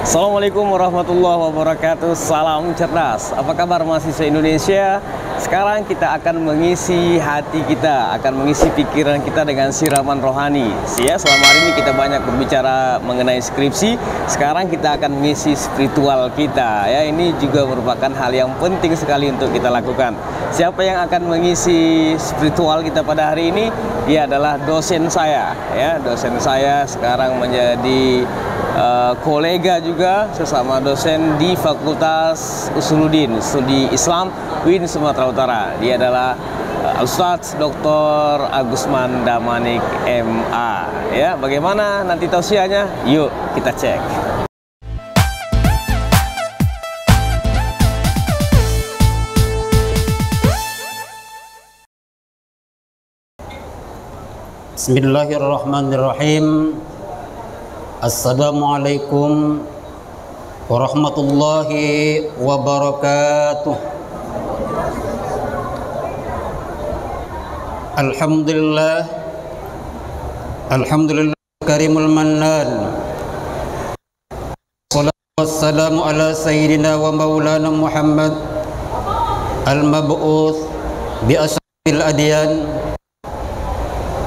Assalamualaikum warahmatullahi wabarakatuh. Salam cerdas. Apa kabar mahasiswa Indonesia? Sekarang kita akan mengisi hati kita, akan mengisi pikiran kita dengan siraman rohani. Ya, selama hari ini kita banyak berbicara mengenai skripsi. Sekarang kita akan mengisi spiritual kita. Ya, ini juga merupakan hal yang penting sekali untuk kita lakukan. Siapa yang akan mengisi spiritual kita pada hari ini? Dia adalah dosen saya. Ya, dosen saya sekarang menjadi kolega juga, sesama dosen di Fakultas Usuluddin Studi Islam UIN Sumatera Utara. Dia adalah Ustadz Dr. Agusman Damanik MA. Ya, bagaimana nanti tausiahnya? Yuk kita cek. Bismillahirrahmanirrahim. Assalamualaikum warahmatullahi wabarakatuh. Alhamdulillah, alhamdulillah karimul mannan. Wassalamu ala sayyidina wa maulana Muhammad al-mab'uth bi asyrafil adyan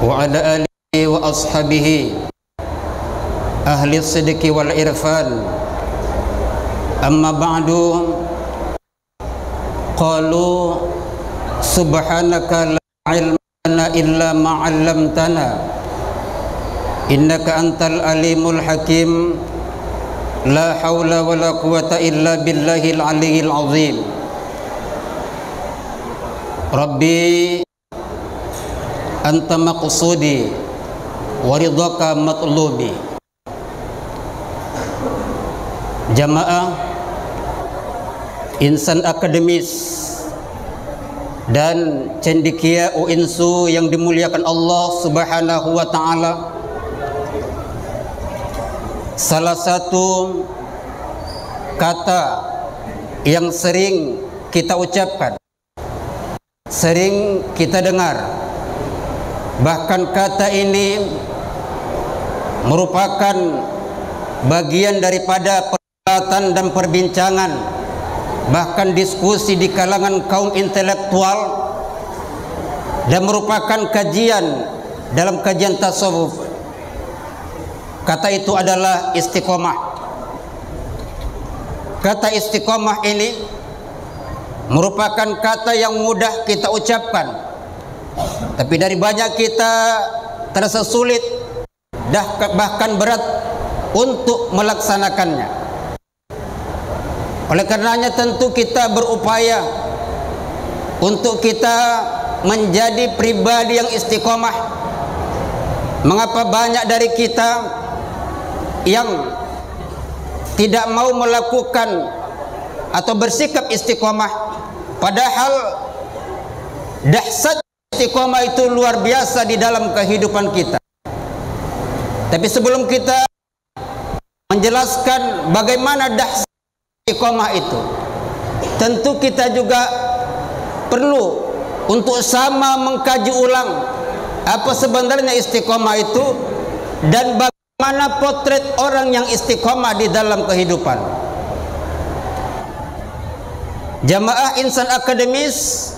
wa ala alihi wa ashabihi ahli sidqi wal irfan. Amma ba'du, qalu subhanaka la ilma lana illa ma 'allamtana innaka antal alimul hakim. La haula wala quwata illa billahil aliyyil azim. Rabbi anta maqsudi wa ridhaka matlubi. Jamaah insan akademis dan cendekia UINSU yang dimuliakan Allah Subhanahu wa taala. Salah satu kata yang sering kita ucapkan, sering kita dengar, bahkan kata ini merupakan bagian daripada dan perbincangan, bahkan diskusi di kalangan kaum intelektual, dan merupakan kajian dalam kajian tasawuf. Kata itu adalah istiqomah. Kata istiqomah ini merupakan kata yang mudah kita ucapkan, tapi dari banyak kita terasa sulit, bahkan berat untuk melaksanakannya. Oleh karenanya tentu kita berupaya untuk kita menjadi pribadi yang istiqomah. Mengapa banyak dari kita yang tidak mau melakukan atau bersikap istiqomah, padahal dahsyat istiqomah itu luar biasa di dalam kehidupan kita. Tapi sebelum kita menjelaskan bagaimana dahsyat istiqomah itu, tentu kita juga perlu untuk sama mengkaji ulang apa sebenarnya istiqomah itu dan bagaimana potret orang yang istiqomah di dalam kehidupan. Jamaah insan akademis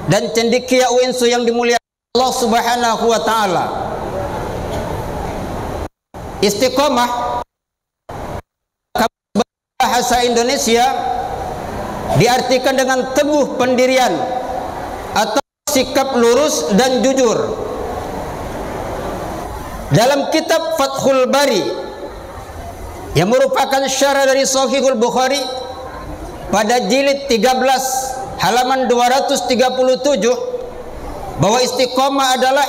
dan cendekia UINSU yang dimuliakan Allah Subhanahu wa taala. Istiqomah bahasa Indonesia diartikan dengan teguh pendirian atau sikap lurus dan jujur. Dalam kitab Fathul Bari yang merupakan syarah dari Sahihul Bukhari pada jilid 13 halaman 237, bahwa istiqomah adalah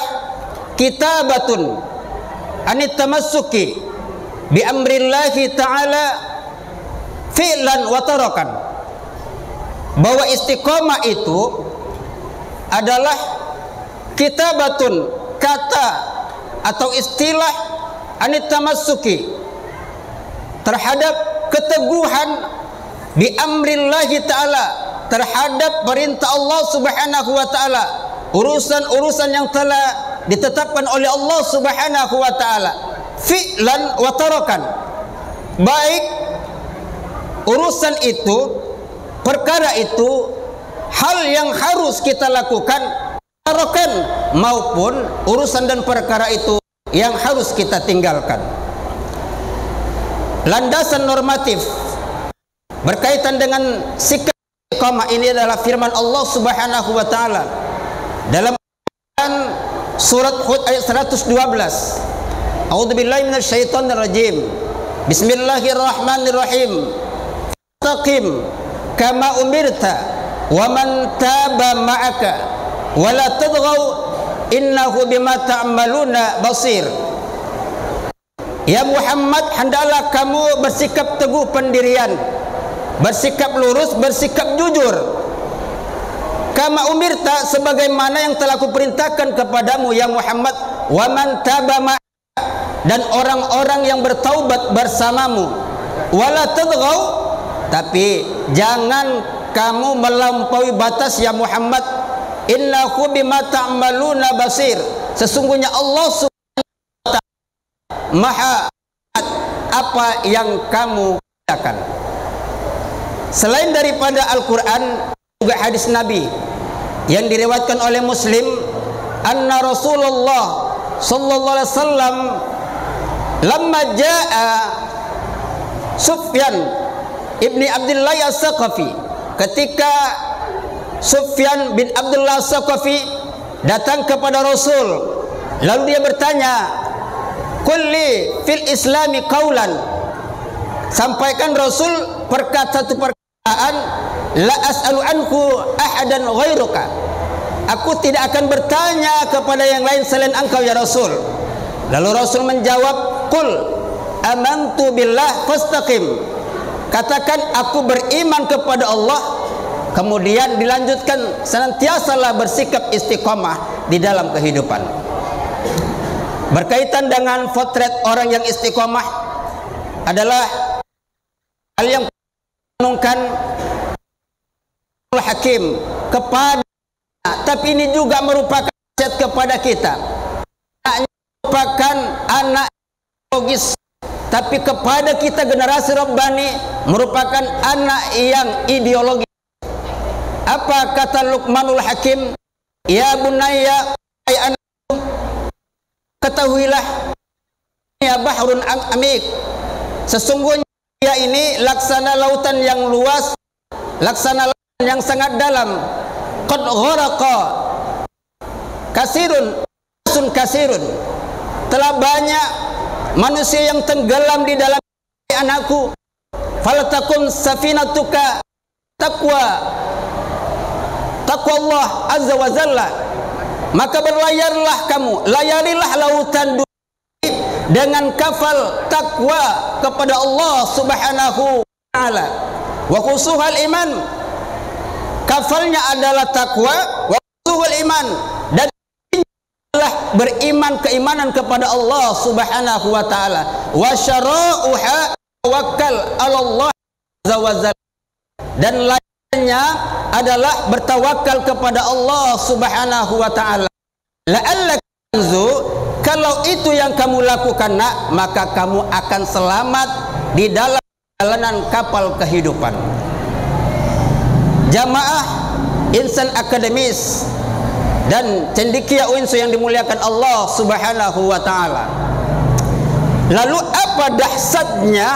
kitabatun anit tamassuki bi amrillahi ta'ala fi'lan wa tarakan. Bahwa istiqomah itu adalah kitabatun, kata atau istilah anit tamassuki, terhadap keteguhan bi amrillahi ta'ala, terhadap perintah Allah Subhanahu wa ta'ala, urusan-urusan yang telah ditetapkan oleh Allah Subhanahu wa ta'ala, fi'lan wa tarakan, baik urusan itu, perkara itu, hal yang harus kita lakukan maupun urusan dan perkara itu yang harus kita tinggalkan. Landasan normatif berkaitan dengan sikap istiqamah ini adalah firman Allah Subhanahu wa taala dalam surat Hud ayat 112. A'udzubillahi minasyaitonir rajim. Bismillahirrahmanirrahim. Fastaqim kama umirta wa man taba ma'aka wa la tadghaw innahu bima ta'maluna basir. Ya Muhammad, hendaklah kamu bersikap teguh pendirian, bersikap lurus, bersikap jujur. Kama umirta, sebagaimana yang telah kuperintahkan kepadamu ya Muhammad. Wa man taba ma'aka, dan orang-orang yang bertaubat bersamamu. Wala tadghaw, tapi jangan kamu melampaui batas ya Muhammad. Innahu bima ta'maluna basir, sesungguhnya Allah Subhanahu wa ta'ala Maha apa yang kamu kerjakan. Selain daripada Al-Quran, juga hadis Nabi yang diriwayatkan oleh Muslim, anna Rasulullah sallallahu alaihi wasallam lamma jaa Sufyan ibni Abdullah As-Saqafi, ketika Sufyan bin Abdullah As-Saqafi datang kepada Rasul, lalu dia bertanya, kulli fil islami qaulan, sampaikan Rasul satu perkataan, la as'alu anhu ahadan ghairuka, aku tidak akan bertanya kepada yang lain selain engkau ya Rasul. Lalu Rasul menjawab, qul amantu billah fastaqim, katakan aku beriman kepada Allah. Kemudian dilanjutkan, senantiasalah bersikap istiqomah di dalam kehidupan. Berkaitan dengan potret orang yang istiqomah adalah hal yang menunjukkan hakim kepada, tapi ini juga merupakan nasihat kepada kita. Merupakan anak logis, tapi kepada kita generasi Rabbani merupakan anak yang ideologis. Apa kata Luqmanul Hakim? Ya bunayya, ay anakku, ketahuilah ya bahrun amik, sesungguhnya dia ini laksana lautan yang luas, laksana lautan yang sangat dalam. Qad gharaqa kasirun, telah banyak manusia yang tenggelam di dalam anakku. Falatakum safinatuka taqwa Allah azza wa jalla, maka berlayarlah kamu, layarilah lautan dunia dengan kafal takwa kepada Allah Subhanahu wa ta'ala. Wa khusuhal iman, kafalnya adalah takwa, wa khusuhal iman, dan adalah beriman, keimanan kepada Allah Subhanahu wa ta'ala. Wa syara'uha tawakkal 'ala Allah azza wa jalla, dan lainnya adalah bertawakal kepada Allah Subhanahu wa ta'ala. La'allaka tanzu, kalau itu yang kamu lakukan nak, maka kamu akan selamat di dalam perjalanan kapal kehidupan. Jamaah insan akademis dan cendekia uinsu yang dimuliakan Allah Subhanahu wa ta'ala. Lalu apa dahsyatnya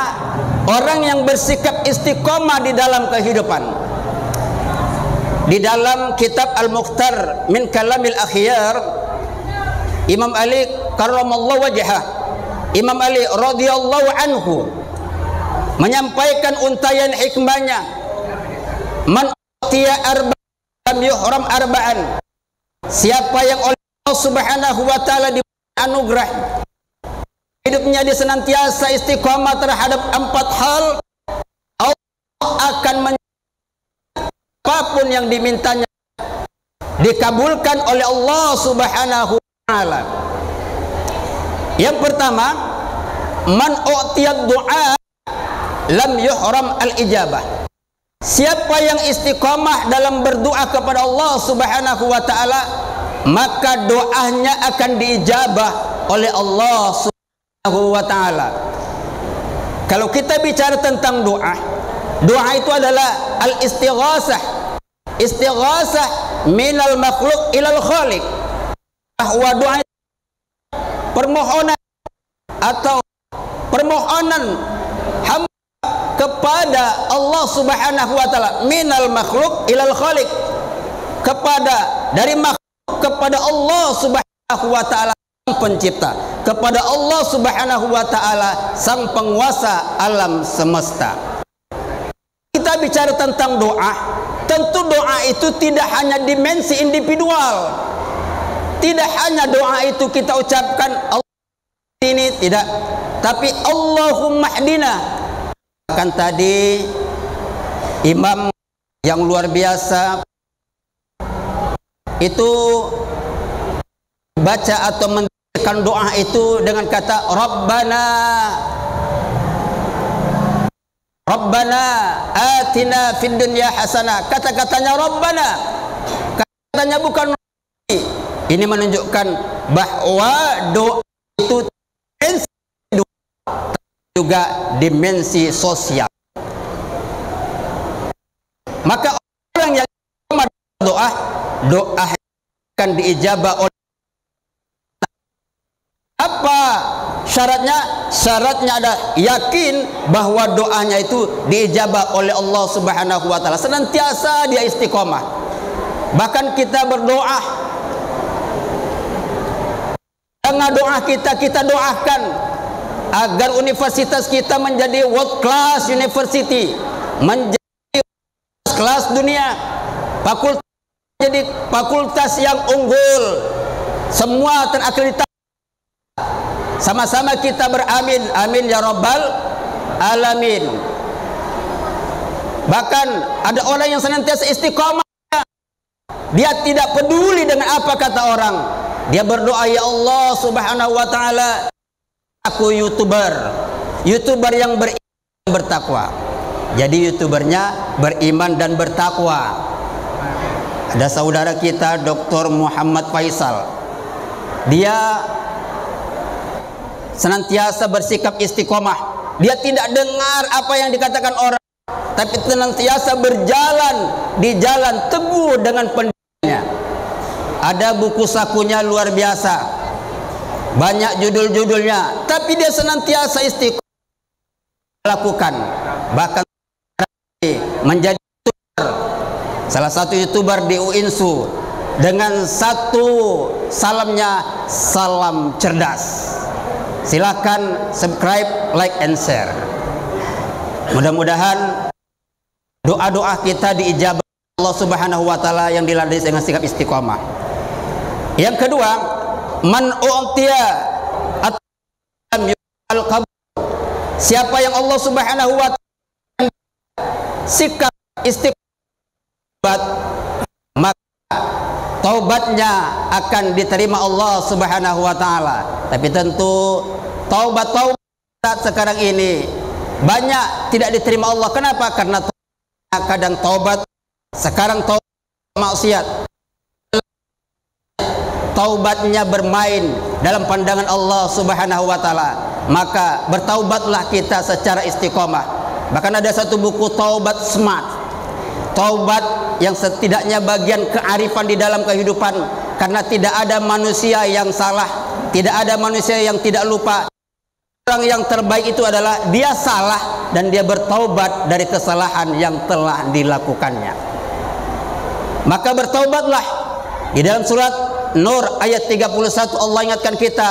orang yang bersikap istiqomah di dalam kehidupan? Di dalam kitab Al-Mukhtar min Kalamil Akhyar, Imam Ali karramallahu wajhah, Imam Ali radhiyallahu anhu menyampaikan untayan hikmahnya, man utiya arba'an lam yuhram arba'an, siapa yang oleh Allah Subhanahu wa ta'ala diberi anugerah hidupnya dia senantiasa istiqamah terhadap 4 hal, Allah akan apapun yang dimintanya dikabulkan oleh Allah Subhanahu wa ta'ala. Yang pertama, man u'tiyad du'a lam yuhram al-ijabah, siapa yang istiqamah dalam berdoa kepada Allah Subhanahu wa ta'ala, maka doanya akan diijabah oleh Allah Subhanahu wa ta'ala. Kalau kita bicara tentang doa, doa itu adalah al-istighasah. Istighasah minal makhluk ilal khaliq. Bahwa doa itu permohonan atau permohonan hamba kepada Allah Subhanahu wa taala, minal makhluk ilal khaliq, kepada dari makhluk kepada Allah Subhanahu wa taala sang pencipta, kepada Allah Subhanahu wa taala sang penguasa alam semesta. Kita bicara tentang doa, tentu doa itu tidak hanya dimensi individual. Tidak hanya doa itu kita ucapkan Allah ini, tidak, tapi Allahumma hdina. Kan tadi imam yang luar biasa itu baca atau mendirikan doa itu dengan kata Rabbana atina fid dunya hasanah. Kata-katanya Rabbana, katanya bukan ini menunjukkan bahwa doa itu juga dimensi sosial. Maka orang yang doa akan diijabah oleh apa syaratnya? Syaratnya adalah yakin bahwa doanya itu diijabah oleh Allah Subhanahu wa taala. Senantiasa dia istiqomah. Bahkan kita berdoa, dengan doa kita doakan agar universitas kita menjadi world class university, menjadi kelas dunia, fakultas menjadi fakultas yang unggul, semua terakreditasi. Sama-sama kita beramin, amin ya rabbal alamin. Bahkan ada orang yang senantiasa istiqomah, dia tidak peduli dengan apa kata orang. Dia berdoa, ya Allah Subhanahu wa taala, aku YouTuber yang beriman bertakwa. Jadi YouTubernya beriman dan bertakwa. Ada saudara kita Dr. Muhammad Faisal, dia senantiasa bersikap istiqomah. Dia tidak dengar apa yang dikatakan orang, tapi senantiasa berjalan di jalan teguh dengan pendiriannya. Ada buku sakunya luar biasa, banyak judul-judulnya, tapi dia senantiasa istiqomah lakukan. Bahkan menjadi YouTuber, salah satu YouTuber di UINSU, dengan satu salamnya, salam cerdas. Silakan subscribe, like, and share. Mudah-mudahan doa-doa kita diijabah Allah Subhanahu wa taala yang dilandasi dengan sikap istiqomah. Yang kedua, man u'tiya al-qabul. Siapa yang Allah Subhanahu wa taala sikap istiqomah, maka taubatnya akan diterima Allah Subhanahu wa taala. Tapi tentu taubat sekarang ini banyak tidak diterima Allah. Kenapa? Karena kadang taubat, sekarang taubat maksiat, taubatnya bermain dalam pandangan Allah Subhanahu wa taala. Maka bertaubatlah kita secara istiqomah. Bahkan ada satu buku taubat smart, taubat yang setidaknya bagian kearifan di dalam kehidupan, karena tidak ada manusia yang salah, tidak ada manusia yang tidak lupa. Orang yang terbaik itu adalah dia salah dan dia bertaubat dari kesalahan yang telah dilakukannya. Maka bertaubatlah. Di dalam surat Nur ayat 31 Allah ingatkan kita,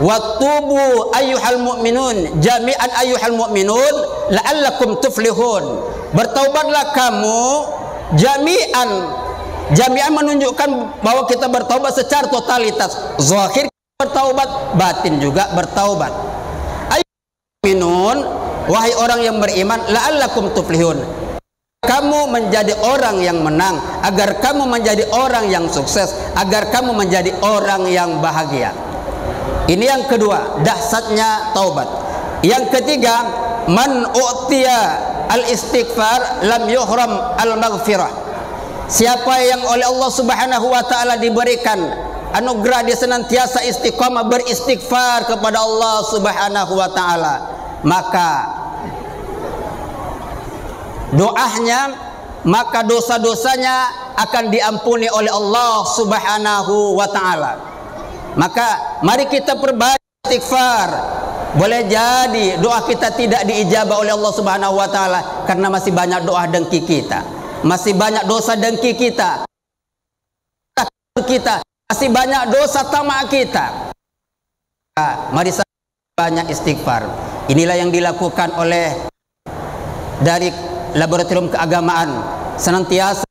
watubu ayyuhal mu'minun jami'an ayyuhal mu'minun la'allakum tuflihun. Bertaubatlah kamu jami'an. Jami'an menunjukkan bahwa kita bertaubat secara totalitas. Zahir bertaubat, batin juga bertaubat. Ayyuhal mu'minun, wahai orang yang beriman, la'allakum tuflihun. Kamu menjadi orang yang menang, agar kamu menjadi orang yang sukses, agar kamu menjadi orang yang bahagia. Ini yang kedua, dahsyatnya taubat. Yang ketiga, man u'tiya al-istighfar lam yuhram al-maghfirah. Siapa yang oleh Allah Subhanahu wa taala diberikan anugerah dia senantiasa istiqamah beristighfar kepada Allah Subhanahu wa taala, maka doanya, maka dosa-dosanya akan diampuni oleh Allah Subhanahu wa taala. Maka mari kita perbaiki istighfar. Boleh jadi doa kita tidak diijabah oleh Allah Subhanahu wa taala karena masih banyak doa dengki kita, masih banyak dosa dengki kita, masih banyak dosa tamak kita. Mari banyak istighfar. Inilah yang dilakukan oleh dari Laboratorium Keagamaan, senantiasa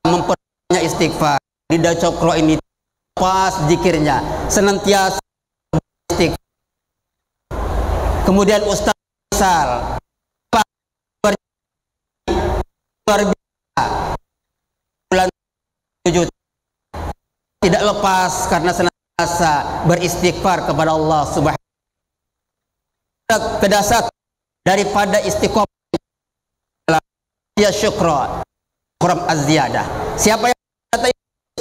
memperbanyak istighfar. Lidah Cokro ini pas zikirnya, senantiasa istighfar. Kemudian Ustaz Sal luar biasa, bulan 7 tidak lepas karena senantiasa beristighfar kepada Allah Subhanahu. Kedasar daripada istiqomah ya syukra Quram az-ziyadah. Siapa yang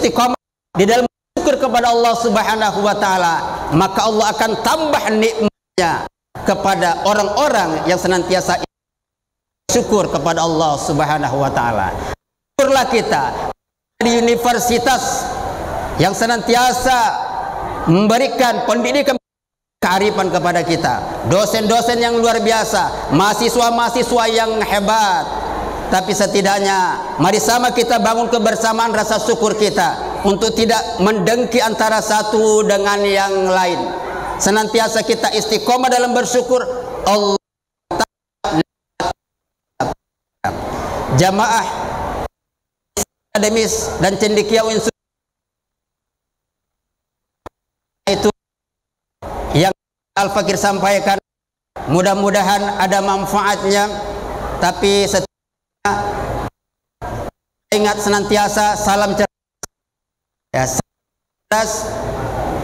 istiqomah di dalam syukur kepada Allah Subhanahu wa taala, maka Allah akan tambah nikmatnya kepada orang-orang yang senantiasa syukur kepada Allah Subhanahu wa taala. Syukurlah kita di universitas yang senantiasa memberikan pendidikan kearifan kepada kita, dosen-dosen yang luar biasa, mahasiswa-mahasiswa yang hebat. Tapi setidaknya mari sama kita bangun kebersamaan rasa syukur kita untuk tidak mendengki antara satu dengan yang lain. Senantiasa kita istiqomah dalam bersyukur. Allah jamaah akademis dan cendekia unsur itu yang Al-Fakir sampaikan, mudah-mudahan ada manfaatnya. Tapi ingat senantiasa salam cerdas ya,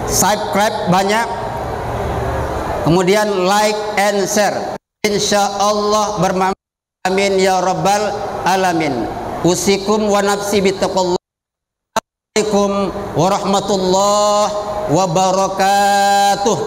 subscribe banyak, kemudian like and share, insyaallah bermanfaat. Amin ya rabbal alamin. Usikum wa nafsi bittaqullah. Assalamualaikum warahmatullahi wabarakatuh.